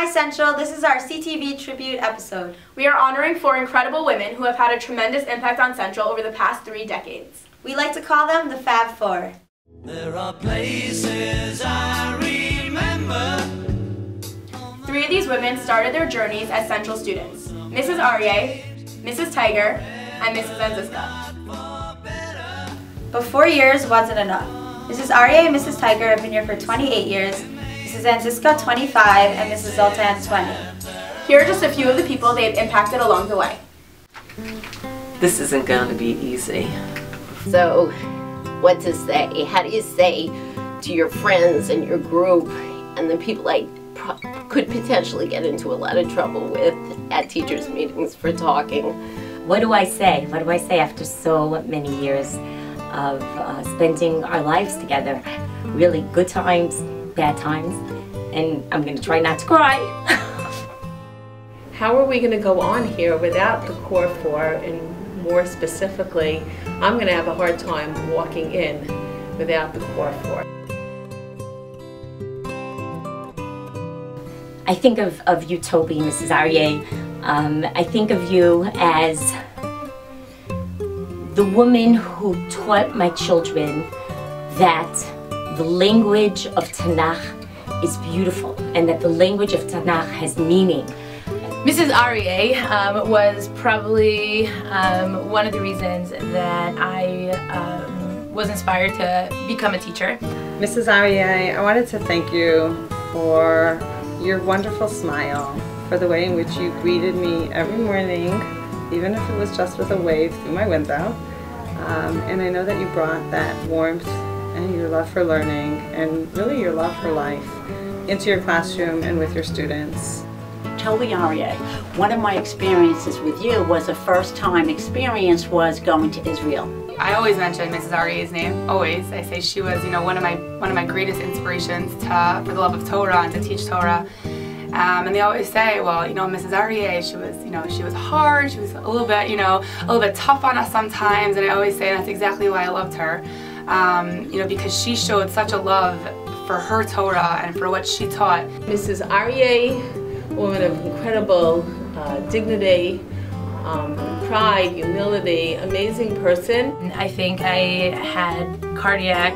Hi Central, this is our CTV Tribute episode. We are honoring 4 incredible women who have had a tremendous impact on Central over the past 3 decades. We like to call them the Fab Four. There are places I remember. 3 of these women started their journeys as Central students. Mrs. Aryeh, Mrs. Tiger, and Mrs. Anziska. But 4 years wasn't enough. Mrs. Aryeh and Mrs. Tiger have been here for 28 years, Mrs. Anziska 25, and Mrs. Zoltan 20. Here are just a few of the people they have impacted along the way. This isn't going to be easy. So, what to say? How do you say to your friends and your group and the people I could potentially get into a lot of trouble with at teachers' meetings for talking? What do I say? What do I say after so many years of spending our lives together? Really good times, bad times, and I'm going to try not to cry. How are we going to go on here without the core 4, and more specifically, I'm going to have a hard time walking in without the core 4. I think of you, Toby, Mrs. Aryeh. I think of you as the woman who taught my children that the language of Tanakh is beautiful and that the language of Tanakh has meaning. Mrs. Aryeh was probably one of the reasons that I was inspired to become a teacher. Mrs. Aryeh, I wanted to thank you for your wonderful smile, for the way in which you greeted me every morning, even if it was just with a wave through my window. And I know that you brought that warmth and your love for learning and really your love for life into your classroom and with your students. Toby Aryeh, one of my experiences with you was a first-time experience was going to Israel. I always mention Mrs. Aryeh's name, always. I say she was, one of my greatest inspirations for the love of Torah and to teach Torah. And they always say, well, Mrs. Aryeh, she was hard, she was a little bit tough on us sometimes, and I always say that's exactly why I loved her. Because she showed such a love for her Torah and for what she taught. Mrs. Aryeh, a woman of incredible dignity, pride, humility, amazing person. I think I had cardiac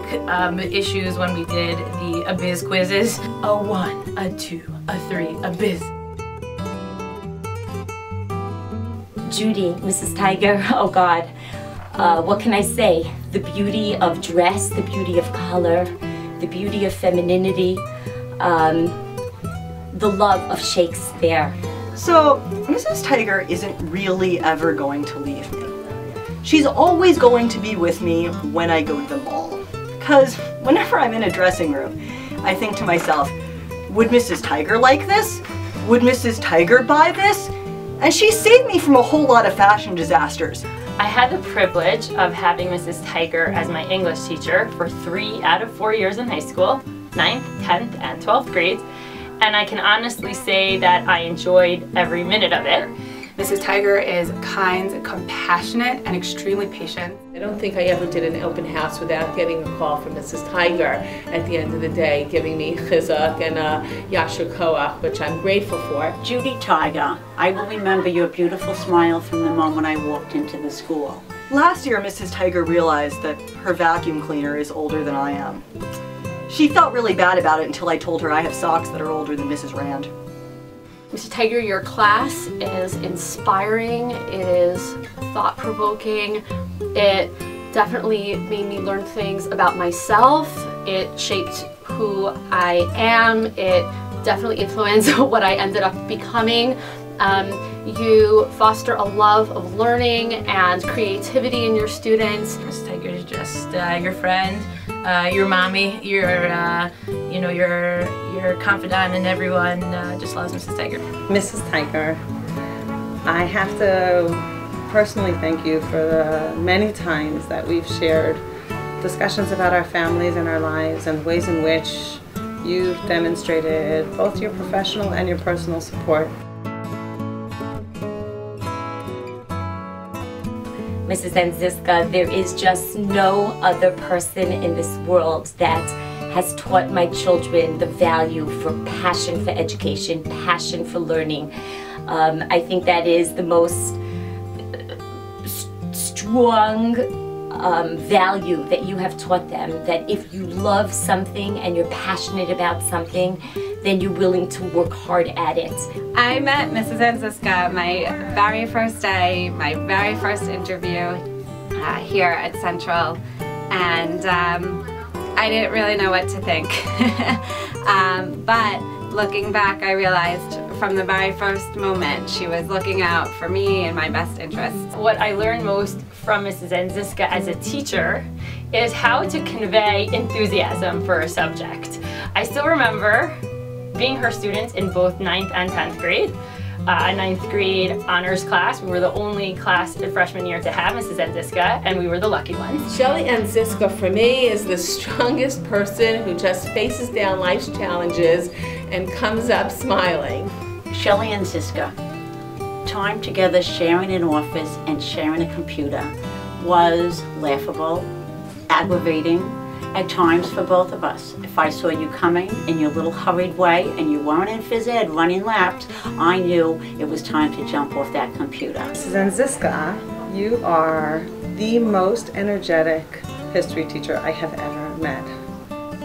issues when we did the Abiz quizzes. A 1, a 2, a 3, Abiz. Judy, Mrs. Tiger, oh God, what can I say? The beauty of dress, the beauty of color, the beauty of femininity, the love of Shakespeare. So, Mrs. Tiger isn't really ever going to leave me. She's always going to be with me when I go to the mall. Because whenever I'm in a dressing room, I think to myself, would Mrs. Tiger like this? Would Mrs. Tiger buy this? And she saved me from a whole lot of fashion disasters. I had the privilege of having Mrs. Tiger as my English teacher for 3 out of 4 years in high school, 9th, 10th, and 12th grades. And I can honestly say that I enjoyed every minute of it. Mrs. Tiger is kind, compassionate, and extremely patient. I don't think I ever did an open house without getting a call from Mrs. Tiger at the end of the day, giving me chizuk and yashar koach, which I'm grateful for. Judy Tiger, I will remember your beautiful smile from the moment I walked into the school. Last year, Mrs. Tiger realized that her vacuum cleaner is older than I am. She felt really bad about it until I told her I have socks that are older than Mrs. Rand. Mrs. Tiger, your class is inspiring, it is thought-provoking, it definitely made me learn things about myself, it shaped who I am, it definitely influenced what I ended up becoming. You foster a love of learning and creativity in your students. Mrs. Tiger is just your friend, your mommy, your confidant, and everyone just loves Mrs. Tiger. Mrs. Tiger, I have to personally thank you for the many times that we've shared discussions about our families and our lives and ways in which you've demonstrated both your professional and your personal support. Mrs. Anziska, there is just no other person in this world that has taught my children the value for passion for education, passion for learning. I think that is the most strong value that you have taught them, that if you love something and you're passionate about something, then you're willing to work hard at it. I met Mrs. Anziska my very first day, my very first interview here at Central, and I didn't really know what to think. But looking back, I realized from the very first moment she was looking out for me and my best interests. What I learned most from Mrs. Anziska as a teacher is how to convey enthusiasm for a subject. I still remember being her student in both 9th and 10th grade. A 9th grade honors class. We were the only class in freshman year to have Mrs. Anziska, and we were the lucky ones. Shelly Anziska for me is the strongest person who just faces down life's challenges and comes up smiling. Shelly Anziska, time together sharing an office and sharing a computer was laughable, aggravating, at times for both of us. If I saw you coming in your little hurried way and you weren't in phys ed running laps, I knew it was time to jump off that computer. Mrs. Anziska, you are the most energetic history teacher I have ever met.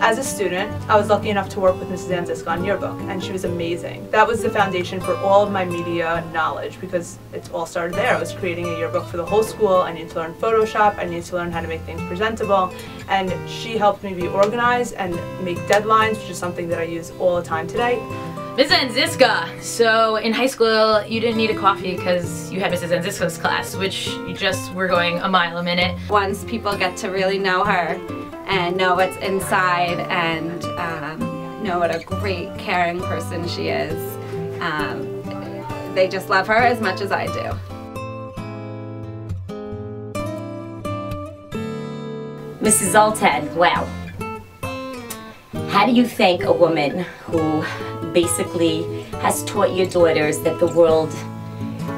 As a student, I was lucky enough to work with Mrs. Anziska on yearbook, and she was amazing. That was the foundation for all of my media knowledge, because it all started there. I was creating a yearbook for the whole school. I needed to learn Photoshop, I needed to learn how to make things presentable, and she helped me be organized and make deadlines, which is something that I use all the time today. Mrs. Anziska. So in high school, you didn't need a coffee because you had Mrs. Anziska's class, which you just were going a mile a minute. Once people get to really know her and know what's inside and know what a great, caring person she is, they just love her as much as I do. Mrs. Zoltan, wow. How do you thank a woman who basically has taught your daughters that the world,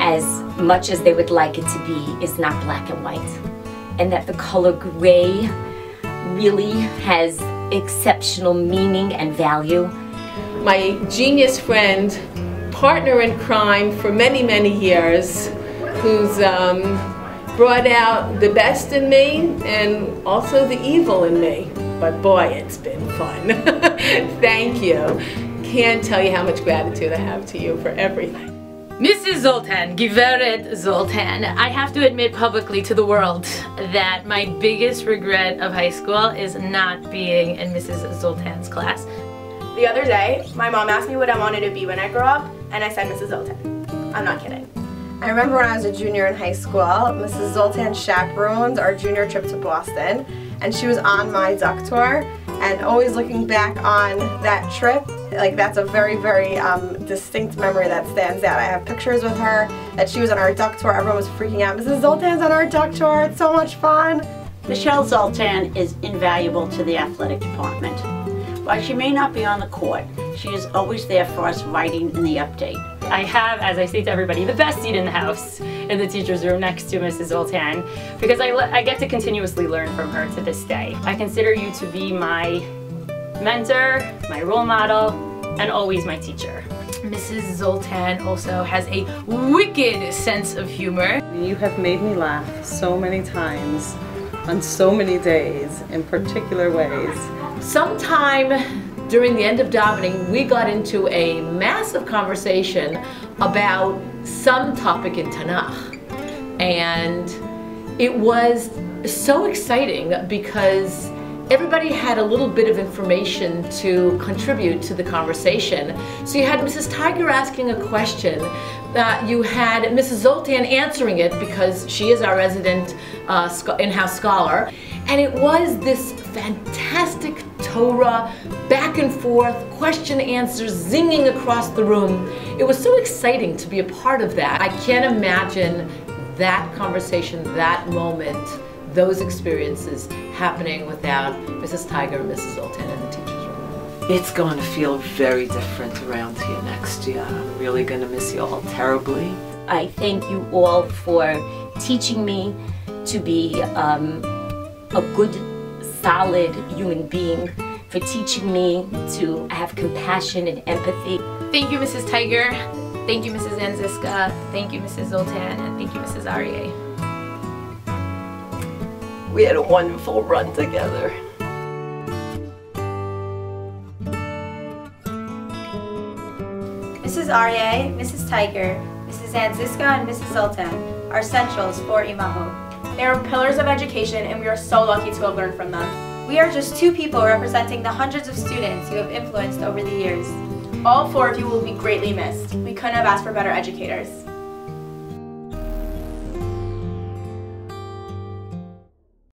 as much as they would like it to be, is not black and white, and that the color gray really has exceptional meaning and value? My genius friend, partner in crime for many, many years, who's brought out the best in me and also the evil in me. But boy, it's been fun. Thank you. Can't tell you how much gratitude I have to you for everything. Mrs. Zoltan, Giveret Zoltan, I have to admit publicly to the world that my biggest regret of high school is not being in Mrs. Zoltan's class. The other day, my mom asked me what I wanted to be when I grow up, and I said Mrs. Zoltan. I'm not kidding. I remember when I was a junior in high school, Mrs. Zoltan chaperoned our junior trip to Boston, and she was on my duck tour, and always looking back on that trip, like that's a very, very distinct memory that stands out. I have pictures with her that she was on our duck tour. Everyone was freaking out. Mrs. Zoltan's on our duck tour. It's so much fun. Michelle Zoltan is invaluable to the athletic department. While she may not be on the court, she is always there for us writing in the update. I have, as I say to everybody, the best seat in the house in the teacher's room next to Mrs. Zoltan, because I get to continuously learn from her to this day. I consider you to be my mentor, my role model, and always my teacher. Mrs. Zoltan also has a wicked sense of humor. You have made me laugh so many times, on so many days, in particular ways. Sometime during the end of davening, we got into a massive conversation about some topic in Tanakh. And it was so exciting because everybody had a little bit of information to contribute to the conversation. So you had Mrs. Tiger asking a question, you had Mrs. Zoltan answering it because she is our resident in-house scholar. And it was this fantastic Torah, back and forth, question answers, zinging across the room. It was so exciting to be a part of that. I can't imagine that conversation, that moment, those experiences happening without Mrs. Tiger and Mrs. Zoltan in the teacher's room. It's going to feel very different around here next year. I'm really going to miss you all terribly. I thank you all for teaching me to be a good, solid human being, for teaching me to have compassion and empathy. Thank you, Mrs. Tiger. Thank you, Mrs. Anziska. Thank you, Mrs. Zoltan. And thank you, Mrs. Aryeh. We had a wonderful run together. Mrs. Aryeh, Mrs. Tiger, Mrs. Anziska, and Mrs. Zoltan are centrals for Imaho. They are pillars of education, and we are so lucky to have learned from them. We are just two people representing the hundreds of students you have influenced over the years. All four of you will be greatly missed. We couldn't have asked for better educators.